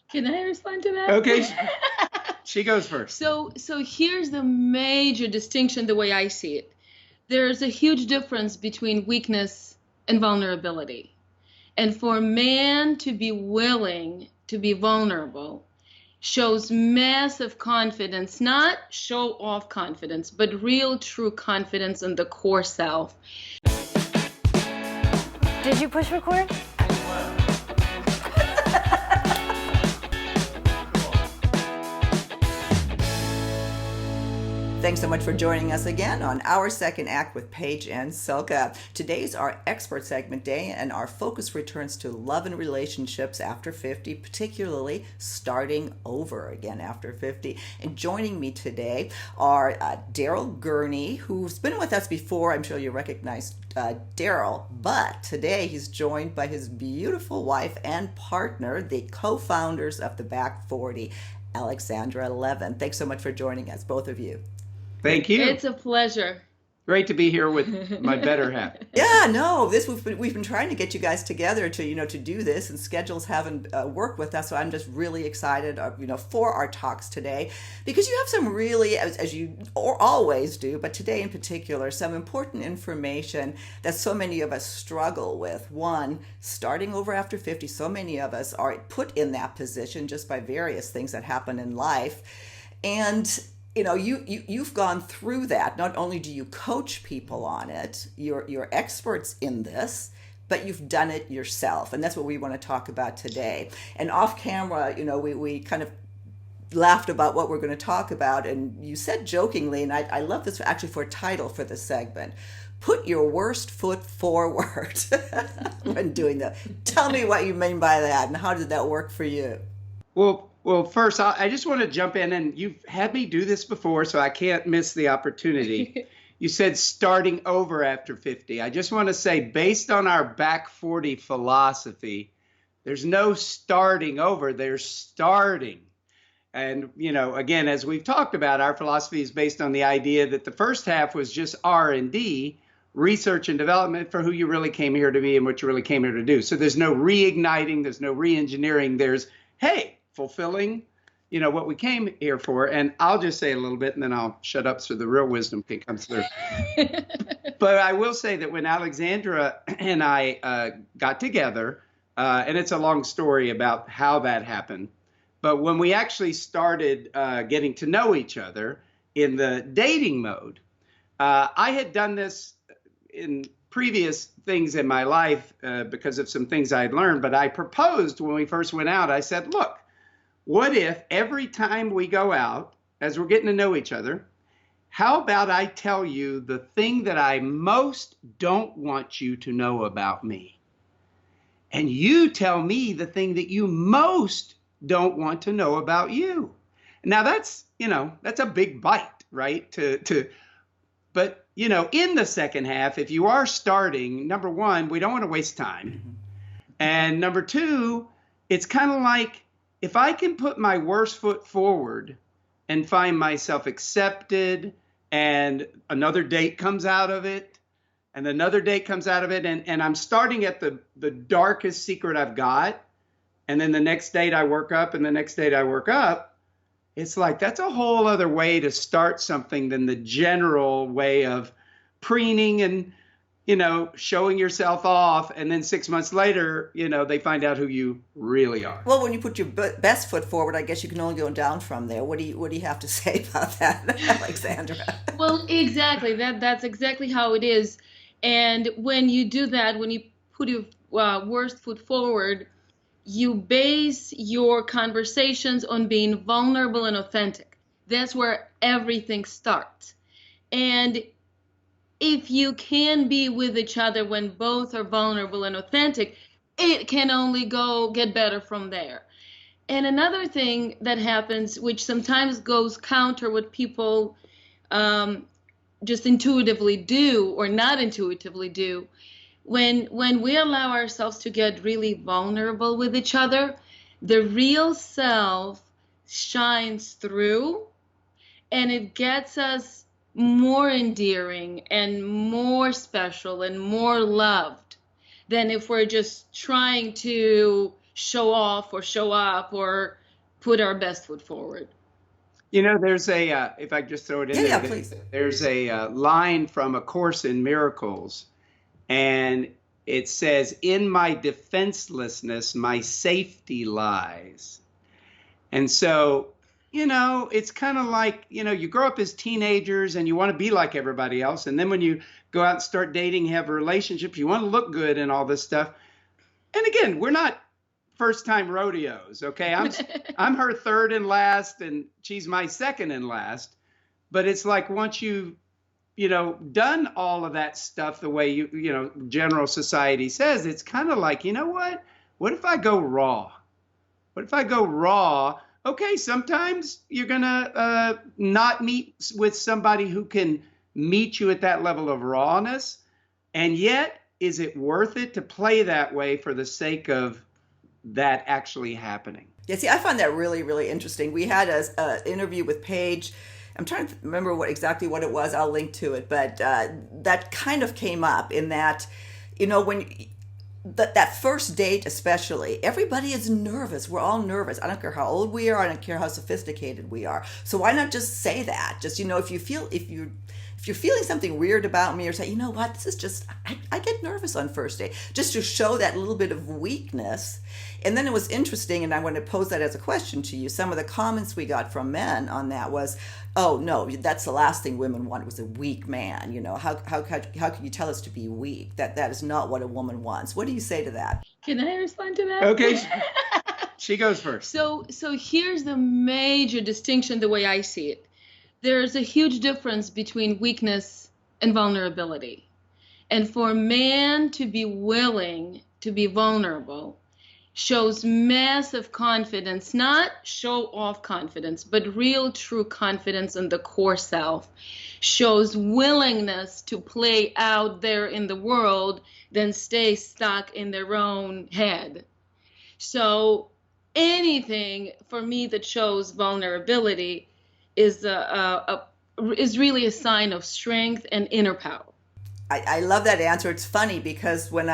Can I respond to that? Okay, she goes first. So here's the major distinction, the way I see it. There's a huge difference between weakness and vulnerability. And for a man to be willing to be vulnerable shows massive confidence, not show off confidence, but real true confidence in the core self. Did you push record? Thanks so much for joining us again on our second act with Paige and Silka. Today's our expert segment day, and our focus returns to love and relationships after 50, particularly starting over again after 50. And joining me today are Darrel Gurney, who's been with us before. I'm sure you recognize Darrel, but today he's joined by his beautiful wife and partner, the co-founders of the Back 40, Alexandra and Levin. Thanks so much for joining us, both of you. Thank you. It's a pleasure. Great to be here with my better half. Yeah, no, we've been trying to get you guys together to do this, and schedules haven't worked with us. So I'm just really excited, for our talks today, because you have some really, as you always do, but today in particular, some important information that so many of us struggle with. One, starting over after 50, so many of us are put in that position just by various things that happen in life, and you've gone through that. Not only do you coach people on it, you're experts in this, but you've done it yourself. And that's what we want to talk about today. And off camera, we kind of laughed about what we're going to talk about. And you said jokingly, and I love this actually for a title for this segment, put your worst foot forward when doing that. Tell me what you mean by that, and how did that work for you? Well, first, I just want to jump in, and you've had me do this before, so I can't miss the opportunity. You said starting over after 50. I just want to say, based on our Back 40 philosophy, there's no starting over, there's starting. And, again, as we've talked about, our philosophy is based on the idea that the first half was just R&D, research and development, for who you really came here to be and what you really came here to do. So there's no reigniting, there's no re-engineering, there's, hey, fulfilling, what we came here for. And I'll just say a little bit, and then I'll shut up so the real wisdom can come through. But I will say that when Alexandra and I got together, and it's a long story about how that happened, but when we actually started getting to know each other in the dating mode, I had done this in previous things in my life because of some things I'd learned. But I proposed when we first went out, I said, look, what if every time we go out, as we're getting to know each other, how about I tell you the thing that I most don't want you to know about me? And you tell me the thing that you most don't want to know about you. Now that's a big bite, right? But in the second half, if you are starting, number one, we don't want to waste time. And number two, it's kind of like, if I can put my worst foot forward and find myself accepted, and another date comes out of it, and another date comes out of it, and I'm starting at the darkest secret I've got, and then the next date I work up, and the next date I work up, it's like that's a whole other way to start something than the general way of preening and showing yourself off, and then 6 months later, they find out who you really are. Well, when you put your best foot forward, I guess you can only go down from there. What do you have to say about that, Alexandra? Well, exactly. That's exactly how it is. And when you do that, when you put your worst foot forward, you base your conversations on being vulnerable and authentic. That's where everything starts. And if you can be with each other when both are vulnerable and authentic, it can only get better from there. And another thing that happens, which sometimes goes counter what people just intuitively do or not intuitively do, when we allow ourselves to get really vulnerable with each other, the real self shines through, and it gets us more endearing and more special and more loved than if we're just trying to show off or show up or put our best foot forward. There's if I just throw it in Yeah, there, yeah, please. there's a line from A Course in Miracles, and it says, "In my defenselessness, my safety lies." And so, it's kind of like, you grow up as teenagers and you want to be like everybody else. And then when you go out and start dating, have relationships, you want to look good and all this stuff. And again, we're not first time rodeos. Okay. I'm her third and last, and she's my second and last. But it's like, once you've, done all of that stuff the way general society says, it's kind of like, what if I go raw? What if I go raw? Okay, sometimes you're going to not meet with somebody who can meet you at that level of rawness. And yet, is it worth it to play that way for the sake of that actually happening? Yeah, see, I find that really, really interesting. We had an interview with Paige. I'm trying to remember exactly what it was. I'll link to it. But that kind of came up in that, when that first date especially, everybody is nervous. We're all nervous. I don't care how old we are. I don't care how sophisticated we are. So why not just say that? Just, if you're feeling something weird about me, or say, what, this is just, I get nervous on first date, just to show that little bit of weakness. And then it was interesting, and I want to pose that as a question to you. Some of the comments we got from men on that was, oh no, that's the last thing women want, was a weak man. How can you tell us to be weak? That is not what a woman wants. What do you say to that? Can I respond to that? Okay. She goes first. So here's the major distinction, the way I see it. There's a huge difference between weakness and vulnerability. And for a man to be willing to be vulnerable shows massive confidence, not show off confidence, but real true confidence in the core self, shows willingness to play out there in the world than stay stuck in their own head. So anything for me that shows vulnerability is really a sign of strength and inner power. I love that answer. It's funny because when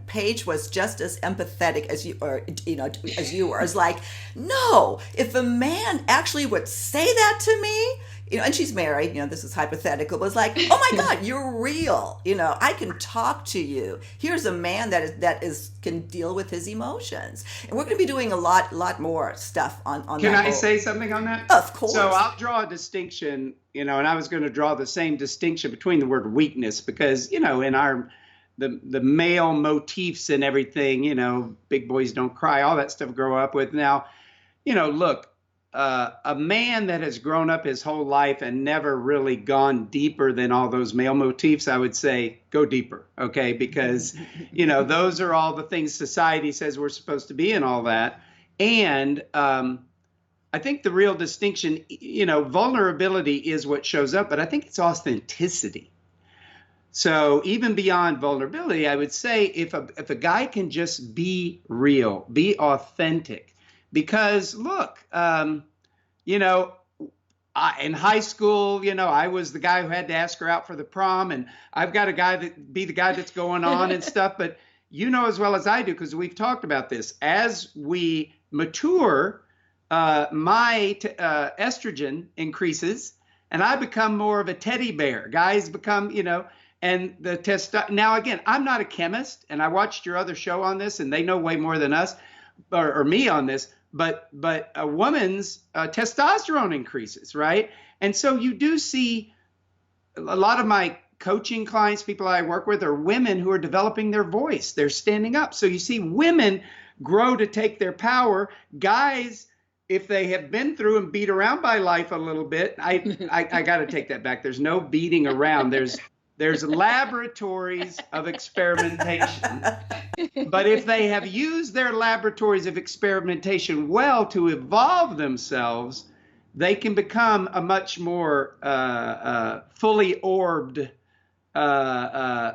Paige was just as empathetic as you, or as you were, I was like, no, if a man actually would say that to me, and she's married, this is hypothetical, but it's like, oh my God, you're real. I can talk to you. Here's a man that can deal with his emotions. And we're going to be doing a lot more stuff on that. Can I say something on that? Of course. So I'll draw a distinction, and I was going to draw the same distinction between the word weakness, because, in our the male motifs and everything, big boys don't cry, all that stuff grow up with. Now, look, a man that has grown up his whole life and never really gone deeper than all those male motifs, I would say go deeper, okay? Because, those are all the things society says we're supposed to be and all that. And I think the real distinction, vulnerability is what shows up, but I think it's authenticity. So even beyond vulnerability, I would say if a guy can just be real, be authentic, because look, in high school, I was the guy who had to ask her out for the prom, and I've got a guy that be the guy that's going on and stuff. But as well as I do, because we've talked about this, as we mature, my estrogen increases, and I become more of a teddy bear. Guys become, and the now again, I'm not a chemist, and I watched your other show on this, and they know way more than us or me on this. But a woman's testosterone increases, right? And so you do see a lot of my coaching clients, people I work with, are women who are developing their voice. They're standing up. So you see women grow to take their power. Guys, if they have been through and beat around by life a little bit, I got to take that back. There's no beating around. There's laboratories of experimentation. But if they have used their laboratories of experimentation well to evolve themselves, they can become a much more fully orbed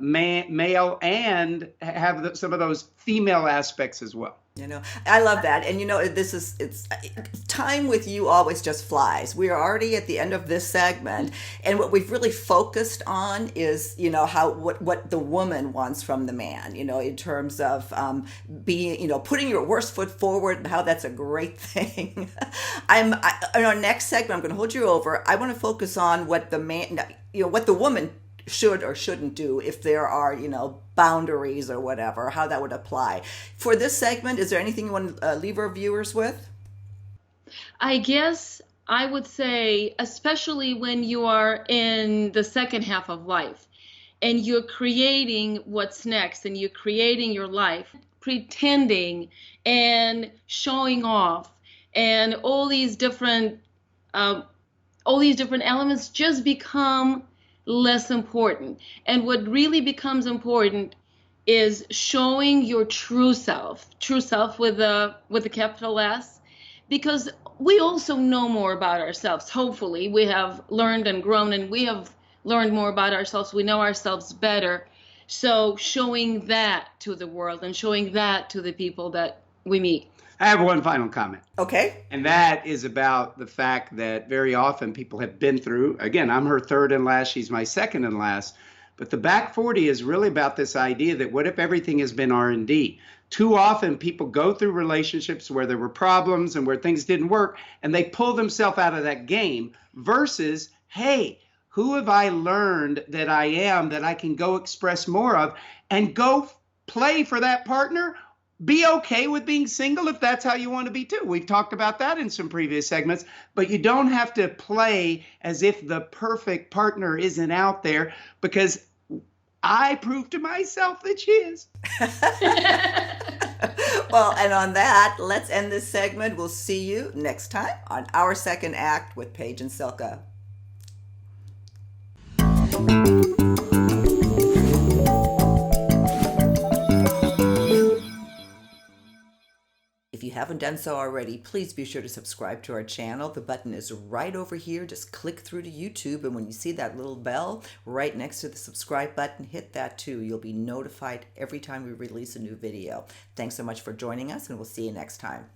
male and have some of those female aspects as well. You know, I love that. And you know, it's time with you always just flies. We are already at the end of this segment. And what we've really focused on is, you know, what the woman wants from the man, you know, in terms of being, you know, putting your worst foot forward and how that's a great thing. In our next segment, I'm going to hold you over. I want to focus on what the man, you know, what the woman should or shouldn't do if there are, you know, boundaries or whatever, how that would apply. For this segment, is there anything you want to leave our viewers with? I guess I would say, especially when you are in the second half of life and you're creating what's next and you're creating your life, pretending and showing off and all these different elements just become less important. And what really becomes important is showing your true self with a capital S, because we also know more about ourselves. Hopefully, we have learned and grown, and we have learned more about ourselves. We know ourselves better. So showing that to the world and showing that to the people that we meet. I have one final comment. Okay. And that is about the fact that very often people have been through, again, I'm her third and last, she's my second and last, but the back 40 is really about this idea that what if everything has been R&D? Too often people go through relationships where there were problems and where things didn't work, and they pull themselves out of that game versus, hey, who have I learned that I am that I can go express more of and go play for that partner? Be okay with being single if that's how you want to be too. We've talked about that in some previous segments, but you don't have to play as if the perfect partner isn't out there, because I proved to myself that she is. Well, and on that, let's end this segment. We'll see you next time on Our Second Act with Paige and Silka. If you haven't done so already, please be sure to subscribe to our channel. The button is right over here. Just click through to YouTube, and when you see that little bell right next to the subscribe button, hit that too. You'll be notified every time we release a new video. Thanks so much for joining us, and we'll see you next time.